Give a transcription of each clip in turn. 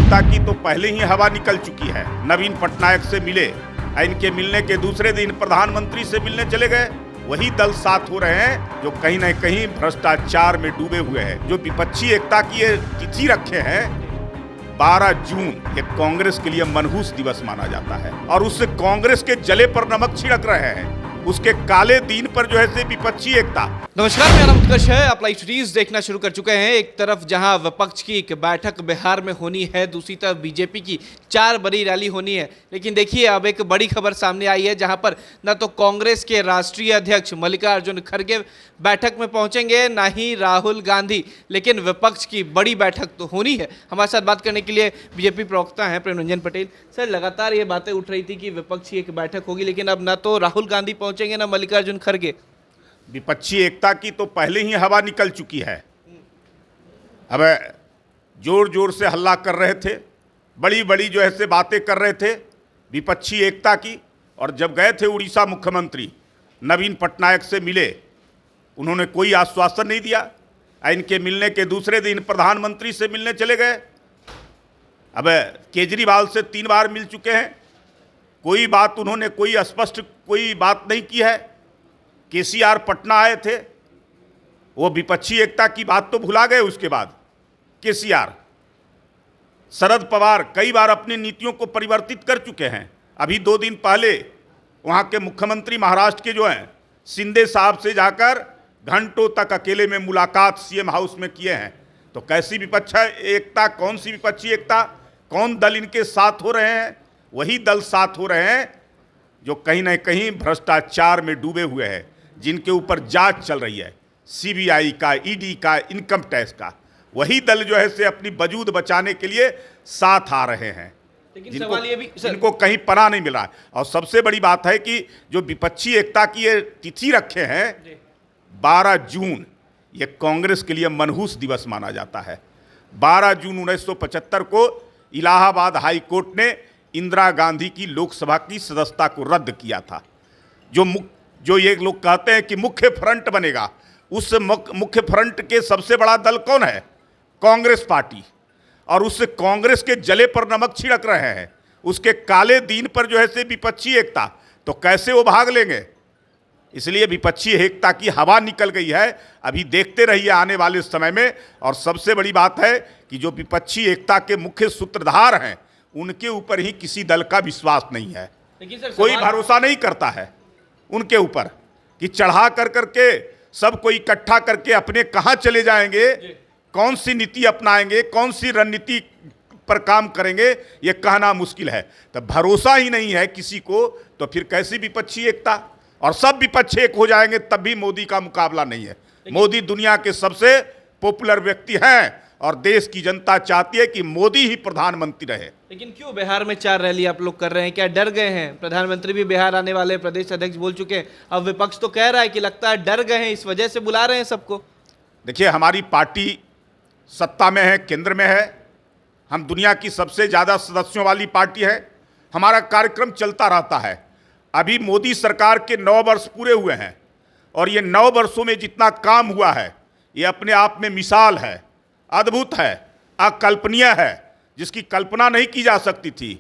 एकता की तो पहले ही हवा निकल चुकी है। नवीन पटनायक से मिले, इनके मिलने के दूसरे दिन प्रधानमंत्री से मिलने चले गए। वही दल साथ हो रहे हैं जो कहीं न कहीं भ्रष्टाचार में डूबे हुए हैं। जो विपक्षी एकता की ये तिथि रखे हैं 12 जून, ये कांग्रेस के लिए मनहूस दिवस माना जाता है और उससे कांग्रेस के जले पर नमक छिड़क रहे हैं। उसके काले दिन पर जो है से विपक्षी एकता। नमस्कार, मेरा नाम उत्कर्ष है। आप लाइव सीरीज देखना शुरू कर चुके हैं। एक तरफ जहां विपक्ष की एक बैठक बिहार में होनी है, दूसरी तरफ बीजेपी की 4 बड़ी रैली होनी है। लेकिन देखिए, अब एक बड़ी खबर सामने आई है जहां पर न तो कांग्रेस के राष्ट्रीय अध्यक्ष मल्लिकार्जुन खड़गे बैठक में पहुंचेंगे, ना ही राहुल गांधी, लेकिन विपक्ष की बड़ी बैठक तो होनी है। हमारे साथ बात करने के लिए बीजेपी प्रवक्ता हैं प्रेम रंजन पटेल। सर, लगातार ये बातें उठ रही थी कि विपक्ष की एक बैठक होगी, लेकिन अब ना तो राहुल गांधी पहुंचेंगे ना मल्लिकार्जुन खड़गे। विपक्षी एकता की तो पहले ही हवा निकल चुकी है। अब जोर जोर से हल्ला कर रहे थे, बड़ी बड़ी जो है से बातें कर रहे थे विपक्षी एकता की। और जब गए थे उड़ीसा मुख्यमंत्री नवीन पटनायक से मिले, उन्होंने कोई आश्वासन नहीं दिया। इनके मिलने के दूसरे दिन प्रधानमंत्री से मिलने चले गए। अब केजरीवाल से 3 बार मिल चुके हैं, कोई बात उन्होंने कोई स्पष्ट कोई बात नहीं की है। केसीआर पटना आए थे, वो विपक्षी एकता की बात तो भुला गए। उसके बाद केसीआर, शरद पवार कई बार अपनी नीतियों को परिवर्तित कर चुके हैं। अभी 2 दिन पहले वहाँ के मुख्यमंत्री महाराष्ट्र के जो हैं शिंदे साहब से जाकर घंटों तक अकेले में मुलाकात सीएम हाउस में किए हैं। तो कैसी विपक्ष एकता, कौन सी विपक्षी एकता, कौन दल इनके साथ हो रहे हैं? वही दल साथ हो रहे हैं जो कहीं न कहीं भ्रष्टाचार में डूबे हुए हैं, जिनके ऊपर जांच चल रही है, सीबीआई का, ईडी का, इनकम टैक्स का। वही दल जो है से अपनी वजूद बचाने के लिए साथ आ रहे हैं, लेकिन सवाल ये भी जिनको कहीं पनाह नहीं मिल रहा है। और सबसे बड़ी बात है कि जो विपक्षी एकता की ये तिथि रखे हैं 12 जून, ये कांग्रेस के लिए मनहूस दिवस माना जाता है। 12 जून 1975 को इलाहाबाद हाई कोर्ट ने इंदिरा गांधी की लोकसभा की सदस्यता को रद्द किया था। जो ये लोग कहते हैं कि मुख्य फ्रंट बनेगा, उस मुख्य फ्रंट के सबसे बड़ा दल कौन है? कांग्रेस पार्टी। और उससे कांग्रेस के जले पर नमक छिड़क रहे हैं। उसके काले दिन पर जो है से विपक्षी एकता, तो कैसे वो भाग लेंगे? इसलिए विपक्षी एकता की हवा निकल गई है। अभी देखते रहिए आने वाले समय में। और सबसे बड़ी बात है कि जो विपक्षी एकता के मुख्य सूत्रधार हैं, उनके ऊपर ही किसी दल का विश्वास नहीं है। लेकिन सर, कोई भरोसा नहीं करता है उनके ऊपर कि चढ़ा कर करके सबको इकट्ठा करके अपने कहाँ चले जाएंगे, कौन सी नीति अपनाएंगे, कौन सी रणनीति पर काम करेंगे, ये कहना मुश्किल है। तो भरोसा ही नहीं है किसी को, तो फिर कैसी विपक्षी एकता? और सब विपक्ष एक हो जाएंगे तब भी मोदी का मुकाबला नहीं है। मोदी दुनिया के सबसे पॉपुलर व्यक्ति हैं और देश की जनता चाहती है कि मोदी ही प्रधानमंत्री रहे। लेकिन क्यों बिहार में 4 रैली आप लोग कर रहे हैं? क्या डर गए हैं? प्रधानमंत्री भी बिहार आने वाले, प्रदेश अध्यक्ष बोल चुके हैं। अब विपक्ष तो कह रहा है कि लगता है डर गए हैं, इस वजह से बुला रहे हैं सबको। देखिए, हमारी पार्टी सत्ता में है, केंद्र में है। हम दुनिया की सबसे ज़्यादा सदस्यों वाली पार्टी है। हमारा कार्यक्रम चलता रहता है। अभी मोदी सरकार के 9 वर्ष पूरे हुए हैं और ये 9 वर्षों में जितना काम हुआ है, ये अपने आप में मिसाल है, अद्भुत है, अकल्पनीय है, जिसकी कल्पना नहीं की जा सकती थी।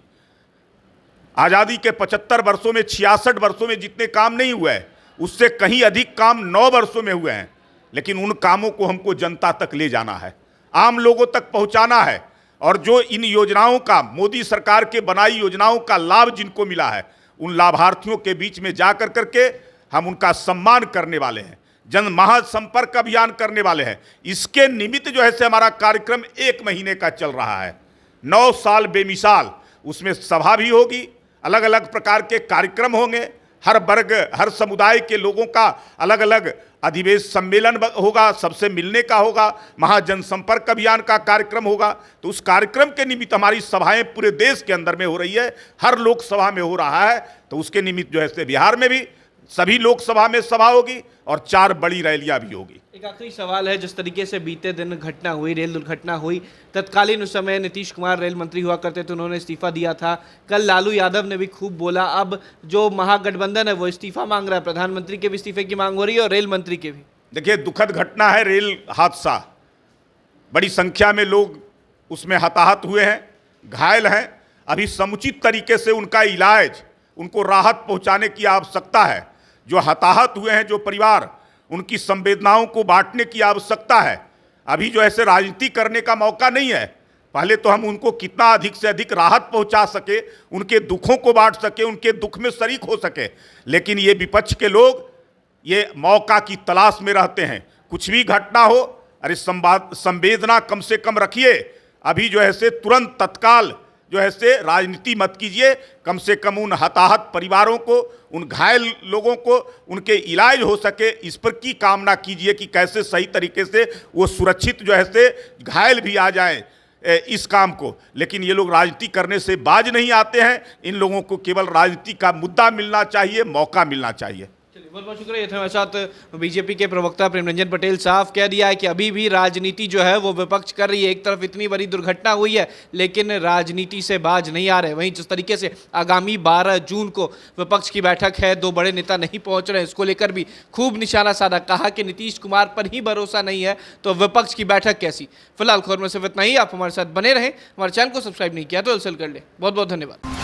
आज़ादी के 75 वर्षों में, 66 वर्षों में जितने काम नहीं हुए, उससे कहीं अधिक काम 9 वर्षों में हुए हैं। लेकिन उन कामों को हमको जनता तक ले जाना है, आम लोगों तक पहुंचाना है। और जो इन योजनाओं का, मोदी सरकार के बनाई योजनाओं का लाभ जिनको मिला है, उन लाभार्थियों के बीच में जा कर करके हम उनका सम्मान करने वाले हैं, जन महासंपर्क अभियान करने वाले हैं। इसके निमित्त जो है से हमारा कार्यक्रम 1 महीने का चल रहा है। 9 साल बेमिसाल, उसमें सभा भी होगी, अलग अलग प्रकार के कार्यक्रम होंगे, हर वर्ग, हर समुदाय के लोगों का अलग अलग अधिवेशन सम्मेलन होगा, सबसे मिलने का होगा, महाजनसंपर्क अभियान का कार्यक्रम होगा। तो उस कार्यक्रम के निमित्त हमारी सभाएं पूरे देश के अंदर में हो रही है, हर लोकसभा में हो रहा है। तो उसके निमित्त जो है से बिहार में भी सभी लोकसभा में सभा होगी और 4 बड़ी रैलियां भी होगी। एक आखिरी सवाल है, जिस तरीके से बीते दिन घटना हुई, रेल दुर्घटना हुई, तत्कालीन उस समय नीतीश कुमार रेल मंत्री हुआ करते थे, उन्होंने इस्तीफा दिया था। कल लालू यादव ने भी खूब बोला। अब जो महागठबंधन है वो इस्तीफा मांग रहा है, प्रधानमंत्री के भी इस्तीफे की मांग हो रही है और रेल मंत्री के भी। देखिए, दुखद घटना है रेल हादसा, बड़ी संख्या में लोग उसमें हताहत हुए हैं। घायल हैं, अभी समुचित तरीके से उनका इलाज, उनको राहत पहुंचाने की आवश्यकता है। जो हताहत हुए हैं जो परिवार, उनकी संवेदनाओं को बांटने की आवश्यकता है। अभी जो ऐसे राजनीति करने का मौका नहीं है। पहले तो हम उनको कितना अधिक से अधिक राहत पहुंचा सके, उनके दुखों को बांट सके, उनके दुख में शरीक हो सके। लेकिन ये विपक्ष के लोग ये मौका की तलाश में रहते हैं। कुछ भी घटना हो, अरे संवेदना कम से कम रखिए। अभी जो है से तुरंत तत्काल जो है से राजनीति मत कीजिए। कम से कम उन हताहत परिवारों को, उन घायल लोगों को उनके इलाज हो सके, इस पर की कामना कीजिए कि कैसे सही तरीके से वो सुरक्षित जो है से घायल भी आ जाएं इस काम को। लेकिन ये लोग राजनीति करने से बाज नहीं आते हैं। इन लोगों को केवल राजनीति का मुद्दा मिलना चाहिए, मौका मिलना चाहिए। चलिए, बहुत बहुत शुक्रिया। ये थे हमारे साथ बीजेपी के प्रवक्ता प्रेमरंजन पटेल। साफ कह दिया है कि अभी भी राजनीति जो है वो विपक्ष कर रही है। एक तरफ इतनी बड़ी दुर्घटना हुई है लेकिन राजनीति से बाज नहीं आ रहे। वहीं जिस तरीके से आगामी 12 जून को विपक्ष की बैठक है, 2 बड़े नेता नहीं पहुंच रहे हैं, इसको लेकर भी खूब निशाना साधा। कहा कि नीतीश कुमार पर ही भरोसा नहीं है तो विपक्ष की बैठक कैसी। फिलहाल खबर में सिर्फ इतना ही। आप हमारे साथ बने रहें। हमारे चैनल को सब्सक्राइब नहीं किया तो जल्द कर ले। बहुत बहुत धन्यवाद।